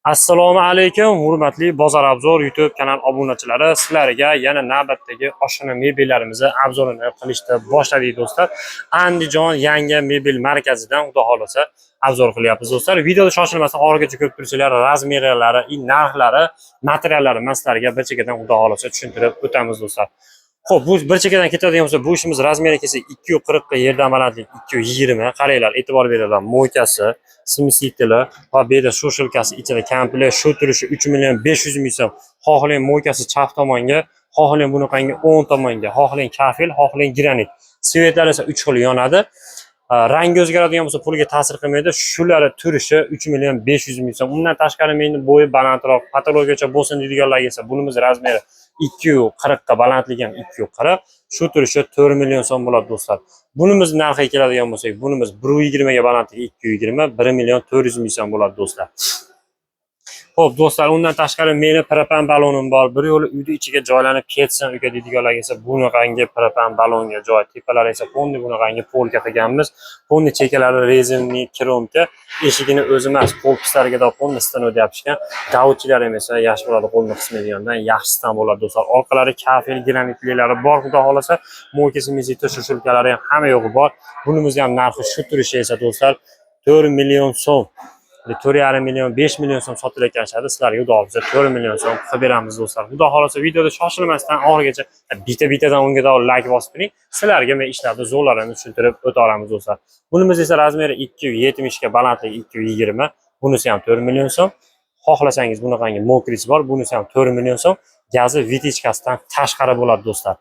Assalomu alaykum, hurmatli Bozor Obzor YouTube kanal obunachilari. Sizlarga yana navbatdagi oshxona mebellarimizni obzorini qilishni boshladik do'stlar. Andijon yangi mebel markazidan xudo xolasa obzor qilyapmiz do'stlar. Videoni shoshilmasdan oxirigacha ko'rib tursanglar, razmerlari, narxlari, materiallari men sizlarga bir chekkadan xudo xolasa tushuntirib o'tamiz do'stlar. Xo'p, bu bir chekkadan ketadigan bo'lsa, bu ishimiz razmeri kelsa 240 ga yerdan balandlik 220. Qaranglar, e'tibor beringlar. Mo'ykasi, smesitili va bu yerda shoshilkasi ichida komplet shu turishi 3 million 500 ming so'm. Xohlang mo'ykasi chap tomonga, xohlang bunaqangi o'ng tomonga, xohlang kafel, xohlang granit. Svetlar esa 3 xil yonadi. Rangi o'zgaradigan bo'lsa pulga ta'sir qilmaydi. Shulari turishi 3 million 500 ming so'm. Undan tashqari meni bo'yi balandroq, patologiyacha bo'lsin deydiganlarga esa bunimiz razmeri 240 ga balandligi ham 240. Shu turishi 4 million so'm bo'ladi do'stlar. Bunimiz narxiga keladigan bo'lsak, bunimiz 120 ga balandligi 220, 1 million 400 ming so'm bo'ladi do'stlar. Xo'p do'stlar, undan tashqari meni propan balonim bor. Bir yo'li uyning ichiga joylanib ketsin uka deydiganlarga esa bunaqangi propan balonga joy, tepalari esa ponni bunaqangi polka qilganmiz. Ponni chekalari rezinli kromka, eshigini o'zi emas, polpislariga da ponni stano deyapishgan. Davchilar esa yaxshi bo'ladi, qo'lni qismaydigandan yaxshisidan bo'ladi do'stlar. Orqalari kafel granitliklari bor, xudo xolasa, mo'kasi meziti shushulkalari ham hamma yo'g'i bor. Bunimizni ham narxi shu turishi esa do'stlar 4 million so'm. 4,5 million 5 million so'm sotilayotgan shahar sizlarga xudo xolasa 4 million so'm qilib beramiz do'stlar. Xudo xolasa videoda shoshilmasdan oxirigacha bita-bitadan unga da like bosib turing. Sizlarga men ishlarni zo'rlarini tushuntirib o'ta olamiz do'stlar. Bunimiz esa razmeri 270 ga balandligi 220. Bunisi ham 4 million so'm. Xohlasangiz bunaqangi mokrisi bor, bunisi ham 4 million so'm. Gazi vitichkasidan tashqari bo'ladi do'stlar.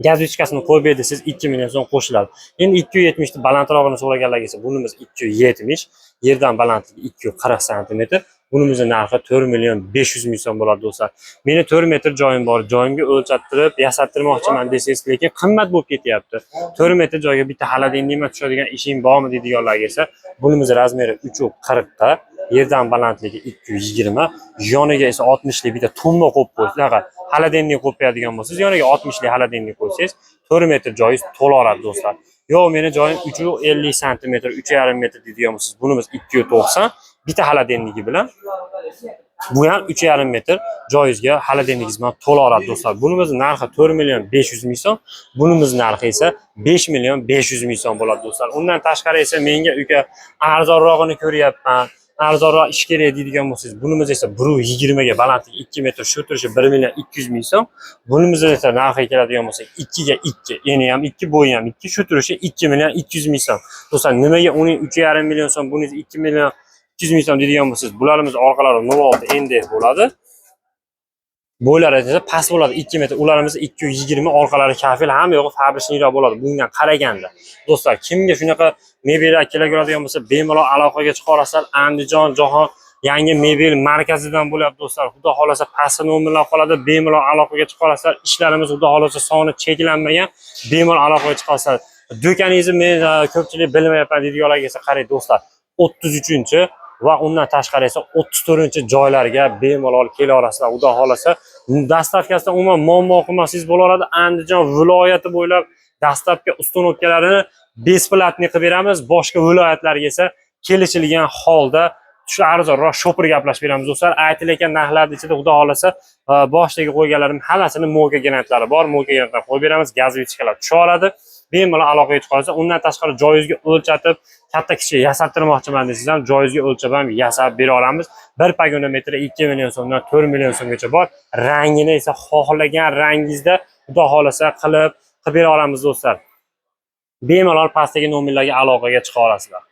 Gaz vichkasini qo'yib bersangiz 2 million so'm qo'shiladi. Endi 270 ni balandrog'ini so'raganlarga esa bunimiz 270, yerdan balandligi 240 sm. Bunimizning narxi 4 million 500 ming so'm bo'ladi do'stlar. Meni 4 metr joyim bor. Joyimga o'lchattirib, yasattirmoqchiman desangiz, lekin qimmat bo'lib ketyapti. 4 metr joyga bitta xolodilnikma tushadigan ishing bormi deydiganlarga esa bunimiz razmeri 340 ga, yerdan balandligi 220, yoniga esa 60 lik bitta tumba qo'yib qo'yinglar. Xolodilnik qo'yadigan bo'lsangiz, yoniga 60 lik xolodilnik qo'ysangiz, 4 metr joyingiz to'loradi do'stlar. Yo, meni joyim 350 sm, 3,5 metr deydigan bo'lsangiz, bunimiz 290, bitta xolodilnigi bilan bu ham 3,5 metr joyingizga xolodilnigingiz bilan to'loradi do'stlar. Bunimizning narxi 4 million 500 ming so'm, bunimizning narxi esa 5 million 500 ming so'm bo'ladi do'stlar. Undan tashqari esa menga uka arzonrog'ini ko'ryapman, arzonroq ish kerak deydigan bo'lsangiz, bunimiz esa 120 ga balandligi 2 metr, shu turishi 1 million 200 ming so'm. Bunimiz esa narxiga keladigan bo'lsak 2 ga 2, eni ham 2, bo'yi ham 2, shu turishi 2 million 200 ming so'm. Do'stlar, nimaga uning 3,5 million so'm, buning 2 million 200 ming so'm deydigan bo'lsangiz, bularimiz orqalari 06 ND bo'ladi. Bo'ylari esa past bo'ladi 2 metr, ularimiz 220, orqalari kafel, hamma yo'g'i fabrikniroq bo'ladi bundan qaraganda. Do'stlar, kimga shunaqa mebellar kelayotgan bo'lsa, bemalol aloqaga chiqarasizlar. Andijon jahon yangi mebel markazidan bo'lyapti do'stlar. Xudo xolasa pastki nomerlar qoladi, bemalol aloqaga chiqarasizlar. Ishlarimiz xudo xolasa soni cheklanmagan, bemalol aloqaga chiqarasizlar. Do'koningizni men ko'pchilik bilmayapman deydiganlarga esa qarang do'stlar, 33-chi va undan tashqari esa 34-chi joylarga bemalol kela olasizlar. Xudo xolasa, dastavkasidan umuman muammo qilmasangiz bo'laveradi. Andijon viloyati bo'ylab dastavka uстановkalarini besplatniy qilib beramiz. Boshqa viloyatlarga esa kelishilgan holda shu arzonroq shopir gaplashib beramiz do'stlar. Aytilayotgan narxlar ichida xudo xolasa boshdagi qo'yganlarim hammasini mo'ka grantlari bor. Mo'ka grantlar qo'yib beramiz. Gaz vichkalar tusha oladi. Bemalol aloqaga chiqarsa, undan tashqari joyingizga o'lchatib, katta kichik yasattirmoqchiman desangiz ham joyingizga o'lchab ham yasab bera olamiz. Bir pagonometri 2 million so'mdan 4 million so'mgacha bor. Rangini esa xohlagan rangingizda xudo xolasa qilib bera olamiz do'stlar. Bemalol pastdagi nomerlarga aloqaga chiqa olasizlar.